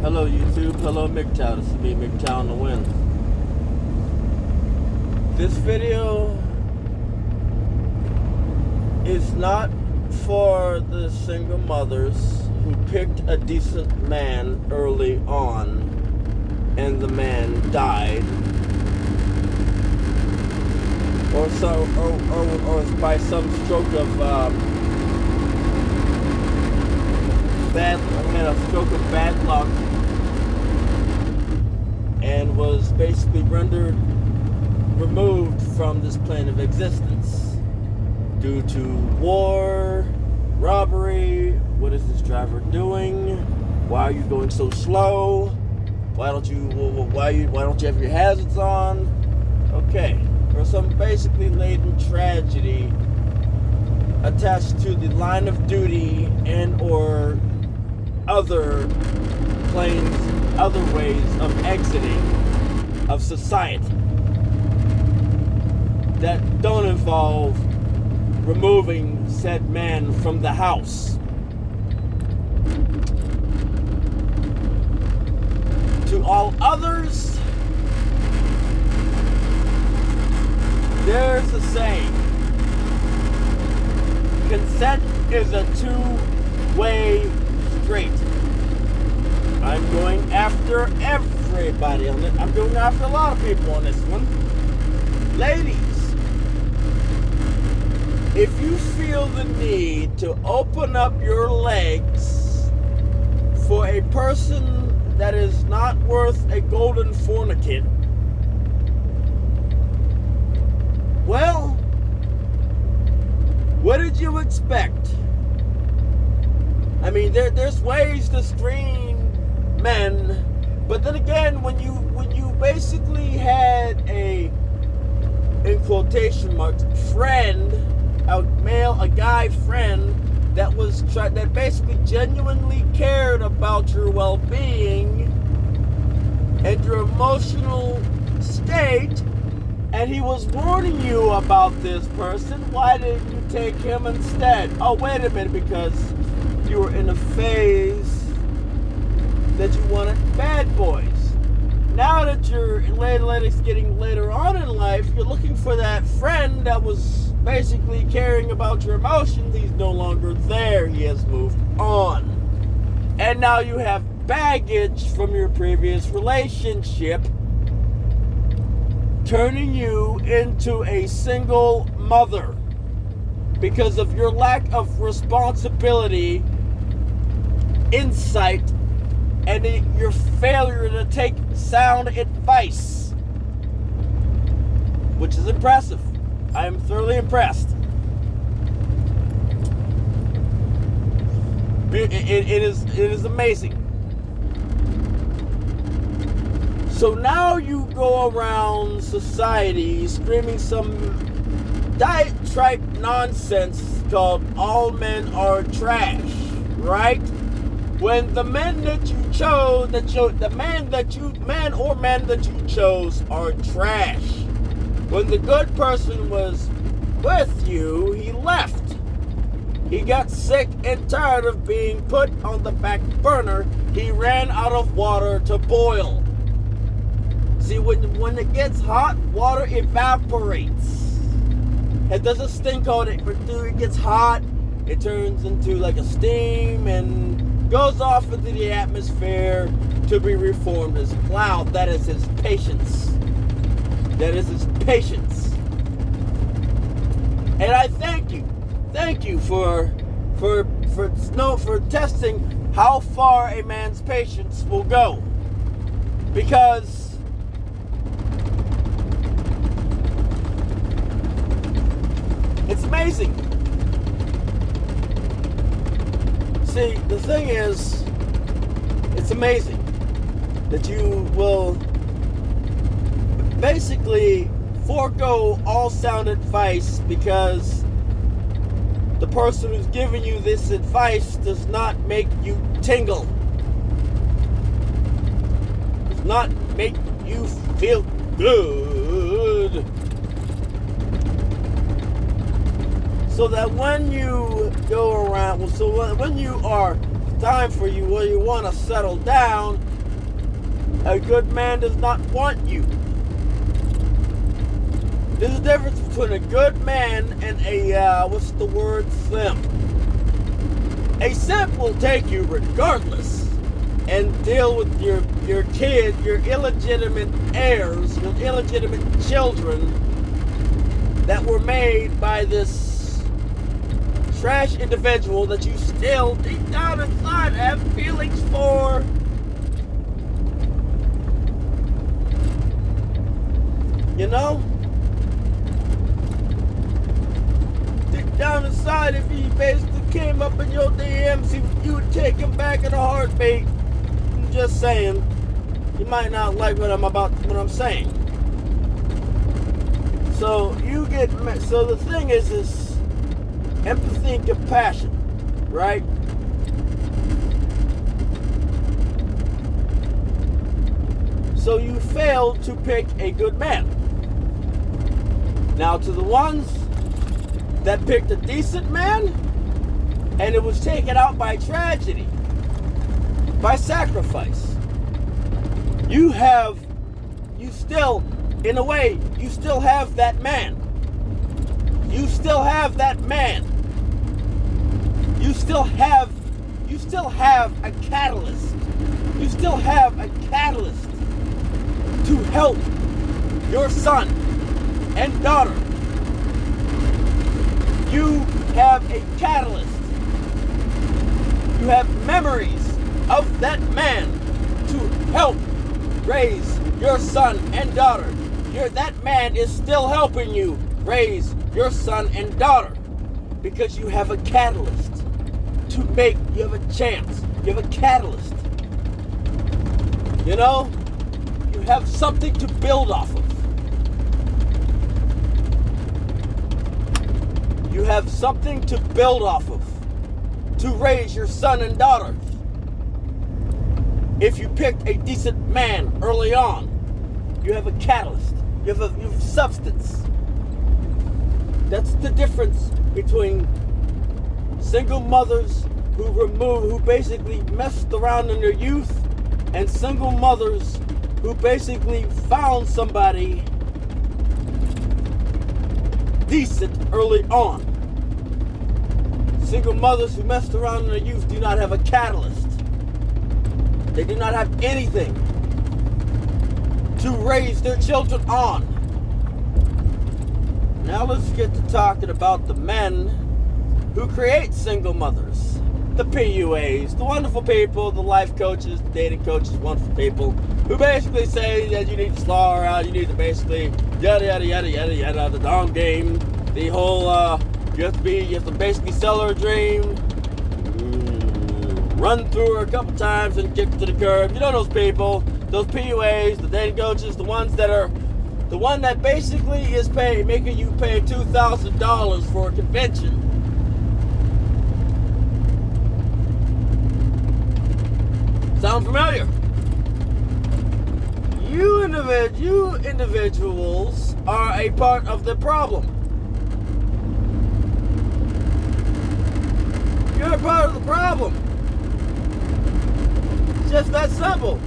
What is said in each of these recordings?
Hello YouTube, hello MGTOW, this is me, MGTOW on the Win. This video is not for the single mothers who picked a decent man early on and the man died. Or by some stroke of bad luck and was basically removed from this plane of existence due to war, robbery. What is this driver doing? Why are you going so slow? Why don't you have your hazards on? Okay, or some basically laden tragedy attached to the line of duty and or other ways of exiting of society that don't involve removing said man from the house. To all others, there's a saying: consent is a two-way street. I'm going after everybody on it. I'm going after a lot of people on this one. Ladies, if you feel the need to open up your legs for a person that is not worth a golden fornicate, well, what did you expect? I mean, there's ways to screen men, but then again, when you basically had a, in quotation marks, friend, a guy friend that basically genuinely cared about your well-being and your emotional state, and he was warning you about this person, why didn't you take him instead? Oh, wait a minute, because you were in a phase that you wanted bad boys. Now that you're getting later on in life, you're looking for that friend that was basically caring about your emotions. He's no longer there. He has moved on. And now you have baggage from your previous relationship turning you into a single mother because of your lack of responsibility, insight, and your failure to take sound advice, which is impressive. I am thoroughly impressed. It is amazing. So now you go around society screaming some diatribe nonsense called "all men are trash," right? When the men that you chose, man or men that you chose are trash. When the good person was with you, he left. He got sick and tired of being put on the back burner. He ran out of water to boil. See, when it gets hot, water evaporates. It doesn't stink on it, but it gets hot, it turns into like a steam and goes off into the atmosphere to be reformed as cloud. That is his patience. That is his patience. And I thank you for testing how far a man's patience will go, because it's amazing. See, the thing is, it's amazing that you will basically forego all sound advice because the person who's giving you this advice does not make you tingle. Does not make you feel good. So that when you go around, when you are time for you, where you want to settle down, A good man does not want you. There's a difference between a good man and a, what's the word, simp. A simp will take you regardless and deal with your kid, your illegitimate heirs, your illegitimate children that were made by this trash individual that you still deep down inside have feelings for. You know? Deep down inside, if he basically came up in your DMs, you would take him back in a heartbeat. I'm just saying. You might not like what I'm saying. So the thing is empathy and compassion, right? So you failed to pick a good man. Now to the ones that picked a decent man, and it was taken out by tragedy, by sacrifice. You still, in a way, you still have that man. You still have that man. You still have a catalyst. You still have a catalyst to help your son and daughter. You have a catalyst. You have memories of that man to help raise your son and daughter. That man is still helping you raise your son and daughter because you have a catalyst you have a chance. You have a catalyst. You know? You have something to build off of. You have something to build off of to raise your son and daughter. If you picked a decent man early on, you have a catalyst. You have substance. That's the difference between single mothers who basically messed around in their youth and single mothers who basically found somebody decent early on. Single mothers who messed around in their youth do not have a catalyst. They do not have anything to raise their children on. Now let's get to talking about the men who create single mothers. The PUAs, the wonderful people, the life coaches, the dating coaches, wonderful people who basically say that you need to slow her out, you need to basically yada yada yada yada yada, the dom game, the whole you have to basically sell her a dream, run through her a couple times and kick her to the curb. You know those people, those PUAs, the dating coaches, the one that basically is making you pay $2,000 for a convention. Sound familiar? You individuals are a part of the problem. You're a part of the problem. It's just that simple.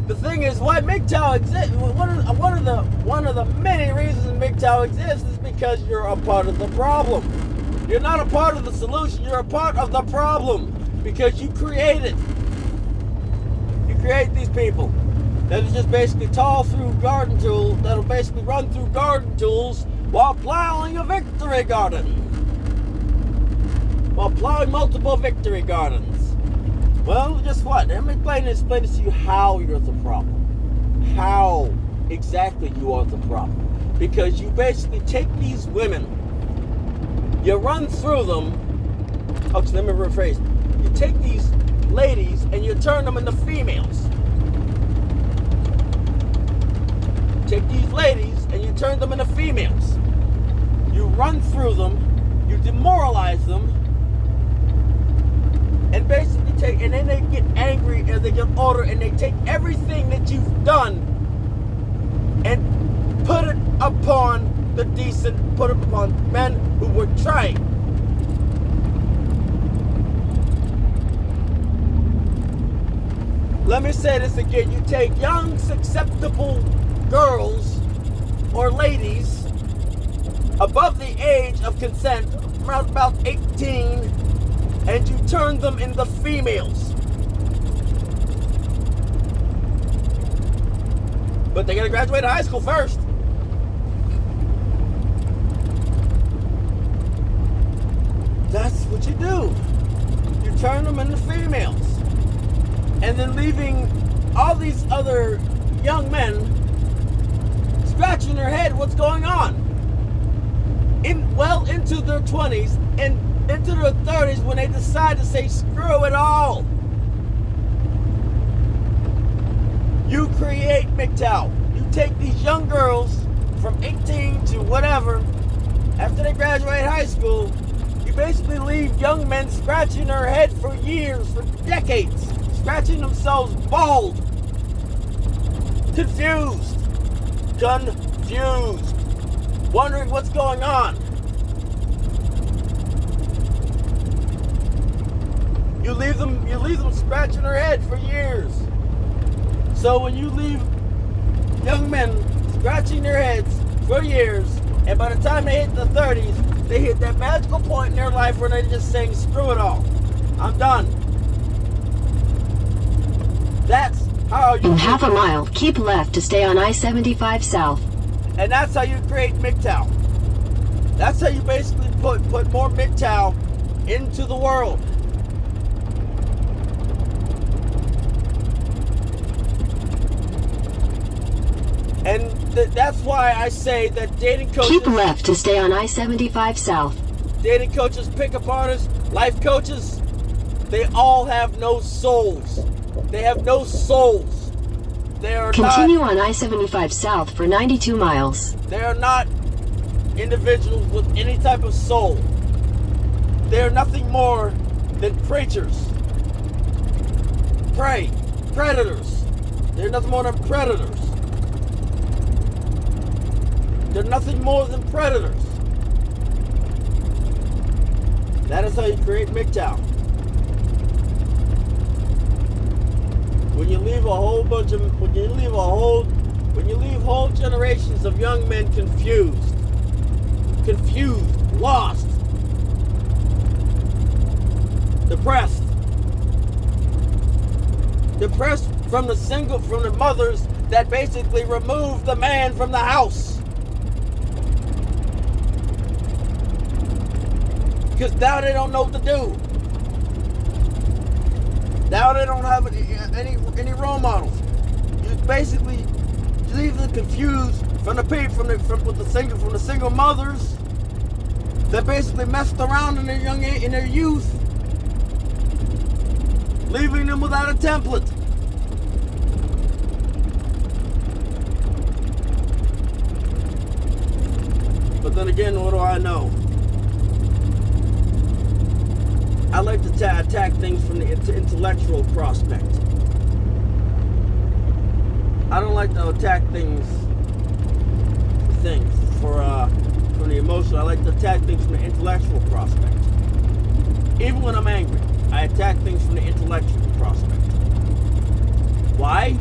The thing is, why MGTOW exists, one of the many reasons MGTOW exists is because you're a part of the problem. You're not a part of the solution, you're a part of the problem. Because you create it. You create these people that'll just basically that'll basically run through garden tools while plowing a victory garden. While plowing multiple victory gardens. Well, guess what? Let me explain this to you how you're the problem. How exactly you are the problem. Because you basically take these women, you run through them. Okay, let me rephrase. You take these ladies and you turn them into females. Take these ladies and you turn them into females. You run through them, you demoralize them, and basically and then they get angry as they get older, and they take everything that you've done and put it upon men who were trying. Let me say this again. You take young, susceptible girls or ladies above the age of consent, around about 18, and you turn them into females. But they gotta graduate high school first. That's what you do. You turn them into females. And then leaving all these other young men scratching their head, what's going on? Well into their 20s and into their 30s when they decide to say, screw it all. You create MGTOW. You take these young girls from 18 to whatever, after they graduate high school, you basically leave young men scratching their head for years, for decades, scratching themselves bald, confused, wondering what's going on. You leave them scratching their head for years. So when you leave young men scratching their heads for years, and by the time they hit the 30s, they hit that magical point in their life where they're just saying, screw it all, I'm done. That's how you... In half a mile, keep left to stay on I-75 South. And that's how you create MGTOW. That's how you basically put more MGTOW into the world. And that's why I say that dating coaches... Keep left to stay on I-75 South. Dating coaches, pickup artists, life coaches, they all have no souls. They have no souls. They are Continue on I-75 South for 92 miles. They are not individuals with any type of soul. They are nothing more than creatures. Prey. Predators. They're nothing more than predators. They're nothing more than predators. That is how you create MGTOW. When you leave whole generations of young men confused, lost, depressed from the mothers that basically removed the man from the house. Because now they don't know what to do. Now they don't have any role models. You basically leave them confused from the single mothers that basically messed around in their youth, leaving them without a template. But then again, what do I know? I like to attack things from the intellectual prospect. I don't like to attack things from the emotional. I like to attack things from the intellectual prospect. Even when I'm angry, I attack things from the intellectual prospect. Why?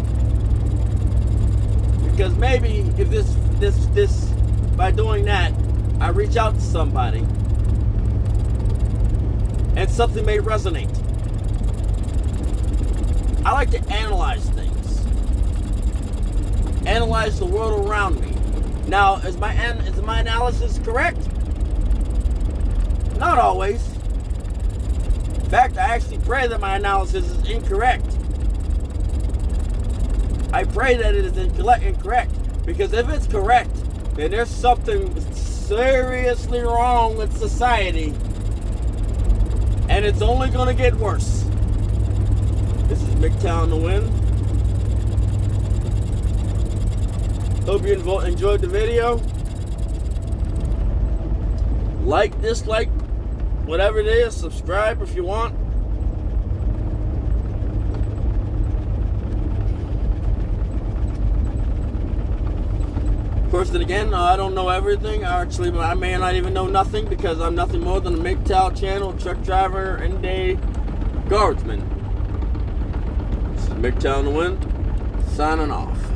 Because maybe if this by doing that, I reach out to somebody and something may resonate. I like to analyze things. Analyze the world around me. Now, is my analysis correct? Not always. In fact, I actually pray that my analysis is incorrect. I pray that it is incorrect. Because if it's correct, then there's something seriously wrong with society. And it's only going to get worse. This is MGTOW in the Wind. Hope you enjoyed the video. Like, dislike, whatever it is. Subscribe if you want. Of course, then again, I don't know everything. Actually, I may not even know nothing because I'm nothing more than a MGTOW channel, truck driver, and a guardsman. MGTOWN the Win, signing off.